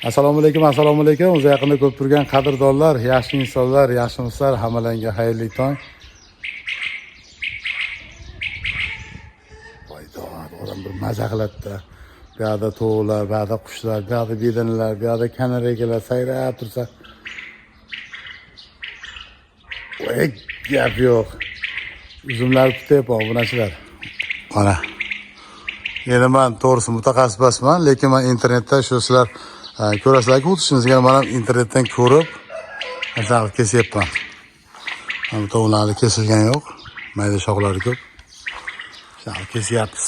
Assalomu alaykum. O'zi yaqinda ko'p turgan qadrdonlar, yaxshi insonlar, yaxshi do'stlar, hammalarga xayrli tong. Voydo, odam bir maza qiladi-da. Bu yerda to'g'lar, bu yerda qushlar, bu yerda bedanalar, bu yerda kanariylar sayrab tursa. Voy, gap yo'q. Uzumlar kutyapman, obunachilar. Mana. Endi men to'g'risi mutaxassis emasman, lekin men internetda shu sizlar ko'rasizlarki, o'tishingizga men ham internetdan ko'rib, ashuna kesyapman. Bu to'g'rilarni kesilgani yo'q, mayda shoxlari ko'p. Shuni kesyapmiz.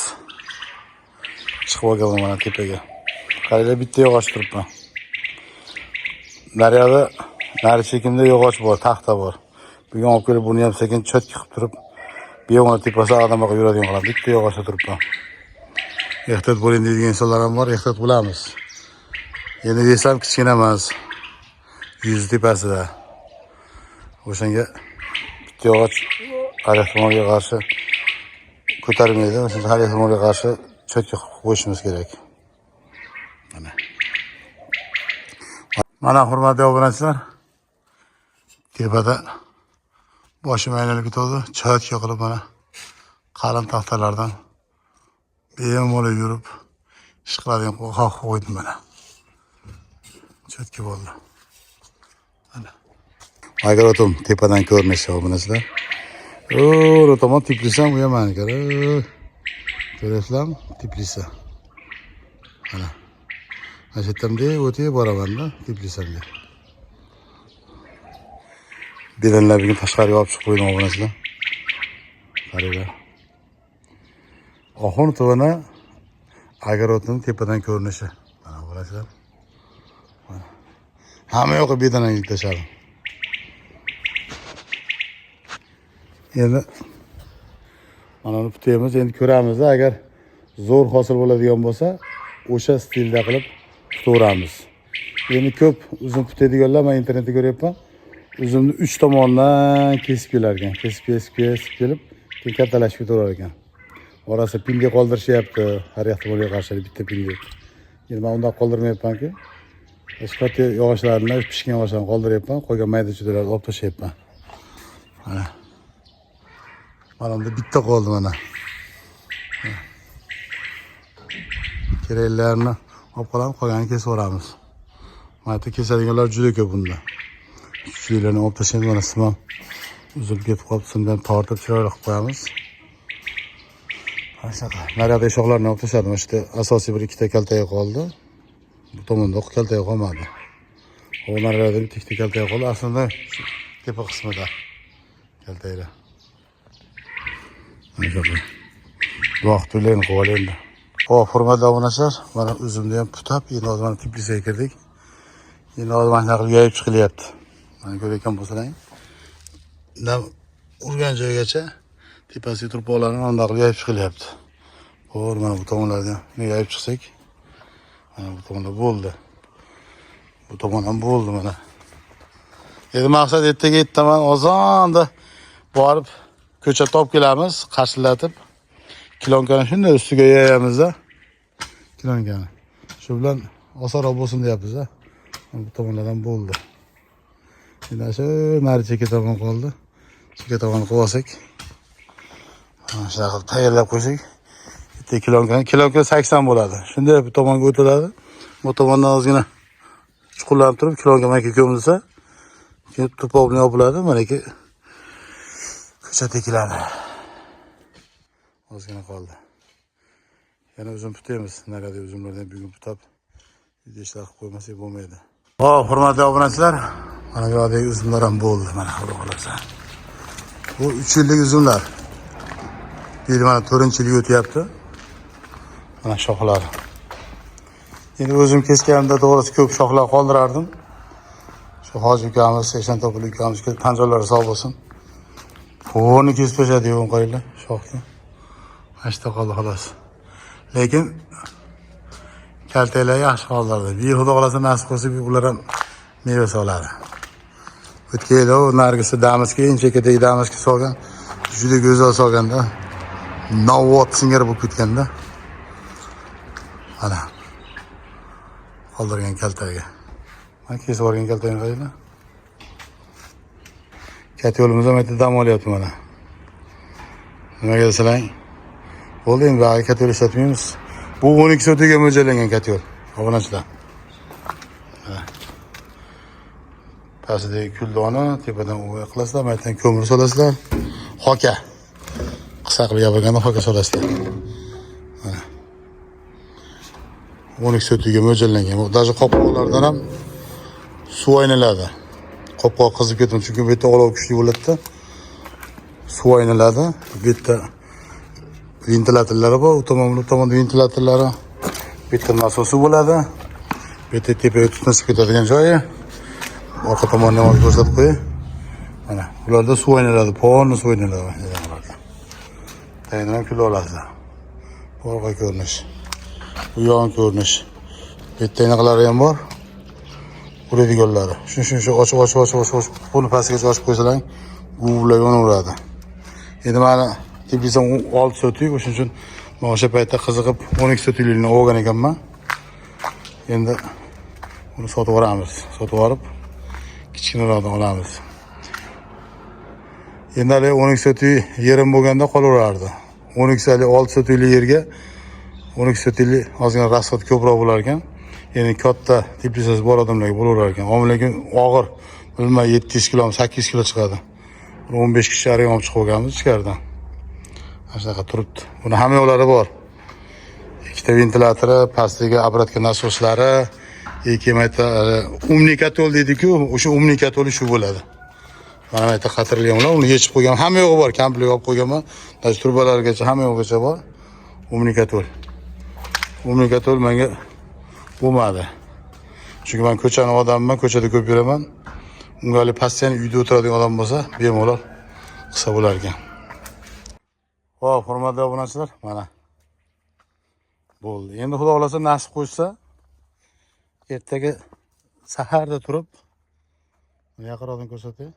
Chiqib olganman mana tepaga. Qaranglar, bitta yog'och turibman. Naryoqda, nari chekimda yog'och bor, taxta bor. Bugun olib kelib buni ham sekin cho'tka qilib turib, biyog'ini tepasida odamga yuradigan qilib bitta yog'ochda turibman. Ehtiyot bo'ling deydigan insonlar ham bor, ehtiyot bo'lamiz. Endi desam kichkina emas. Yuz tepasida. O'shanga bitta yog'och har ehtimolga qarshi ko'tarmaydi. O'shanga har ehtimolga qarshi cho'tka qo'yishimiz kerak. Mana hurmatli obunachilar, tepada boshim aylanib ketadi. Cho'tka qilib mana qalin taxtalardan bemalol yurib ish qiladigan qo'ydim mana. Cho'tka bo'ldi. Mana. Agar o'tim tepadan ko'rinishi obunachilar. O, tomon Tbilisi ham u ham meniki. Ko'rasizlarmi? Tbilisi. Mana. Mana shu yerdan o'tib boraman-da, Tbilisimga. Belanlar bugun tashqariga olib chiqib qo'ydim obunachilar. Qaranglar. Oxun tovana Agarotning tepadan ko'rinishi. Mana obunachilar. Hamma yoqqa bedanaga tashladim. Endi mana buni tutamiz, endi ko'ramiz. Agar zo'r hosil bo'ladigan bo'lsa, o'sha stilda qilib tutaveramiz. Endi ko'p uzum tutadiganlar men internetda ko'ryapman. Uzumni 3 tomondan kesib kelar ekan. Kesib kelib, keyin kattalashib ketaverar ekan. Orasi pinga qoldirishyapti, har ehtimolga qarshi bitta pinga. Endi men undan qoldirmayapman-ku. Katta yog'ochlarni, pishgan yog'ochlarni qoldiryapman, qolgan mayda chudalarni olib tashlayapman. Mana. Mana bunda bitta qoldi mana. Keraklarni olib qolamiz, qolganini kesib yuboramiz. Mana bu kesadiganlar juda ko'p bunda. Shularni olib tashlaymiz, mana simam uzilib ketib qolib, simdan tortib chiroyli qilib qo'yamiz. Mana shunaqa. Naryoqda shoxlarni olib tashladim. O'shda asosiy bir ikkita kaltaga qoldi. Bu tomonda kaltaga qolmadi. O naryoqda bitta kaltaga qoldi. Aslida tepa qismida kaltalar. Vaqt to'layni qilib endi. Xo'p, hurmatli obunachilar, mana uzumni ham putab, endi hozir mana Tbilisiga kirdik. Endi hozir mana shunday qilib yoyib chiqilyapti. Mana ko'rayotgan bo'lsalaring. Undan urgan joygacha tepasiga turpoqlarni bunday qilib yoyib chiqilyapti. Xo'p, mana bu tomonlardan yoyib chiqsak, mana bu tomonda bo'ldi. Bu tomon ham bo'ldi mana. Endi maqsad ertaga ertaman ozonda borib ko'chatni olib kelamiz, qarshilatib. Kilonkani shunday ustiga yoyamiz-da. Kilonkani. Shu bilan osonroq bo'lsin deyapmiz-da. Bu tomonlardan bo'ldi. Endi shu nari chekka tomon qoldi. Chekka tomonni qilib olsak, mana shunaqa qilib tayyorlab qo'ysak, bitta kilonka 80 bo'ladi. Shunday bu tomonga o'tiladi. Bu tomondan ozgina chuqurlanib turib, kilonka mana ko'milsa, keyin tuproq bilan yopiladi. Mana ki ko'chat ekiladi. Ozgina qoldi. Yana uzum tutamiz. Narada uzumlardan bugun tutab video ishlar qilib qo'ymasak bo'lmaydi. Xo'p, hurmatli obunachilar, mana bu yerdagi uzumlar ham bo'ldi. Mana xudo xolasa. Bu 3 yillik uzumlar. Endi mana 4-yilga o'tyapti. Mana shoxlar. Endi o'zim kesganimda to'g'risi ko'p shoxlar qoldirardim. Shu Hoji ukamiz, Eshantopil ukamiz tan joylari sog' bo'lsin. Qo'ni kesib tashladi yo'q qo'ylar shoxni. Ashta qoldi xolos. Lekin kaltalar yaxshi qoldirdi. Bir xudo xolasa nasib qilsa ular ham meva soladi. O'tgan yil u nargisi damaski, chekadagi damaski solgan, juda go'zal solganda. Novot singari bo'lib ketganda. Mana. qoldirgan kaltaga. Mana kesib yuborgan kaltagini qaranglar. Kat yo'limiz ham yerda dam olyapti mana. Nimaga desalang, bo'ldi endi bari kat yo'l ishlatmaymiz. Bu 12 sotiga mo'ljallangan kat yo'l. Obunachilar. Pastidagi kuldoni, tepadan o'g'ay qilasizlar, maydan ko'mir solasizlar. Hoka. Qisqa qilib gapirganda hoka solasizlar. 12 sotiga mo'ljallangan. Даже qopqoqlardan ham suv aynaladi. Qopqoq qizib ketadi, chunki bu yerda olov kuchli bo'ladi-da. Suv aynaladi. Bu yerda ventilatorlari bor, u tomonda ventilatorlari. Bu yerda nasosi bo'ladi. Bu yerda tepaga tutun chiqib ketadigan joyi. Orqa tomonni ham ko'rsatib qo'ying. Mana bularda suv aynaladi, polni suv aynaladi. Tayindan kula olasizlar. Bu orqa ko'rinish. Bu yon ko'rinish. Bu yerda aniqlari ham bor. Uradiganlari. Shu ochib, buni pastgacha ochib qo'ysalang, guvlar yonaveradi. Endi mana teplitsam 6 sotik, o'shuning uchun men o'sha paytda qiziqib 12 sotiklikni olgan ekanman. Endi buni sotib yuboramiz. Sotib yuborib, kichkinaroqdan olamiz. Endi hali 12 sotik yerim bo'lganda qolaverardi. 12 hali 6 sotiklik yerga 12 sotiklik ozgina rasxod ko'proq bo'lar ekan. Ya'ni katta teplitsasi bor odamlarga bo'laverar ekan. Lekin og'ir, bilmay 700 kg, 800 kg chiqadi. 15 kishi ham chiqib olganmiz ichkaridan. Mana shunaqa turibdi. Buni hamma yo'llari bor. Ikkita ventilatori, pastdagi obratga nasoslari, kemayta umniy katol deydi-ku, o'sha umniy katoli shu bo'ladi. Mana bu yerda qatirlanlar, uni yechib qo'ygan. Hamma yo'g'i bor, komplet olib qo'yganman. Даже turbalargacha hamma yo'g'igacha bor. Umniy katol. Umniy katol menga bo'lmadi. Chunki men ko'chani odamman, ko'chada ko'p yuraman. Unga hali pastiyan uyda o'tiradigan odam bo'lsa, bemalol qilsa bo'lar ekan. Xo'p, hurmatli obunachilar, mana bo'ldi. Endi xudo xolasa nasib qo'ysa, ertaga saharda turib, yaqinroqdan ko'rsatay.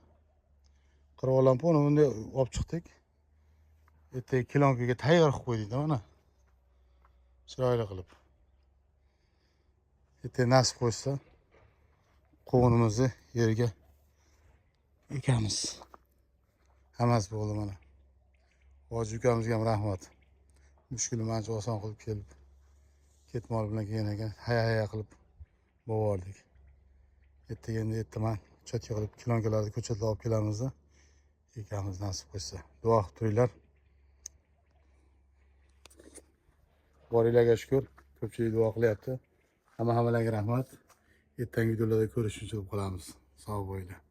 Qirg'oq lamponi bunday olib chiqdik. Ertaga kilonkaga tayyor qilib qo'ydik mana. Chiroyli qilib. Ertaga nasib qo'ysa, qovunimizni yerga ekamiz. Hammasi bo'ldi mana. Hoji ukamizga ham rahmat. Mushkulni ancha oson qilib kelib, ketmol bilan kelgan ekan, haya qilib bordik. Ertaga endi ertaman cho'tka qilib kilonkalarni ko'chatga olib kelamiz-da. Ekamiz nasib qo'ysa. Duo qilib turinglar. Boringlarga shukr. Ko'pchilik duo qilyapti. Hammalarga rahmat. Ertangi videolarda ko'rishguncha qolamiz. Sog' bo'linglar.